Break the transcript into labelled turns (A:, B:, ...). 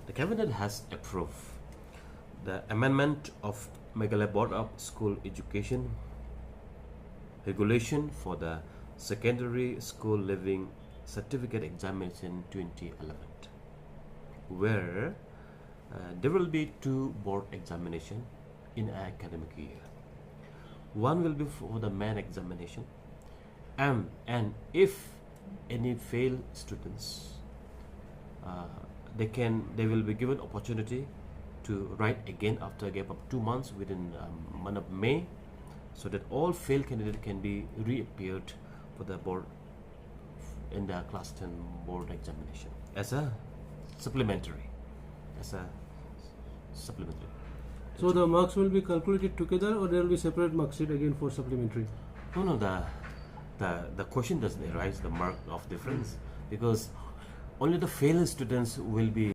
A: The Cabinet has approved the amendment of Meghalaya Board of School Education regulation for the secondary school leaving certificate examination 2011, where there will be two board examination in an academic year. One will be for the main examination, and if any fail students, they will be given opportunity to write again after a gap of 2 months within month of May, so that all failed candidates can be reappeared for the board in the class 10 board examination as a supplementary.
B: So the marks will be calculated together, or there will be separate mark sheet again for supplementary?
A: No, the question doesn't arise the mark of difference, because only the failed students will be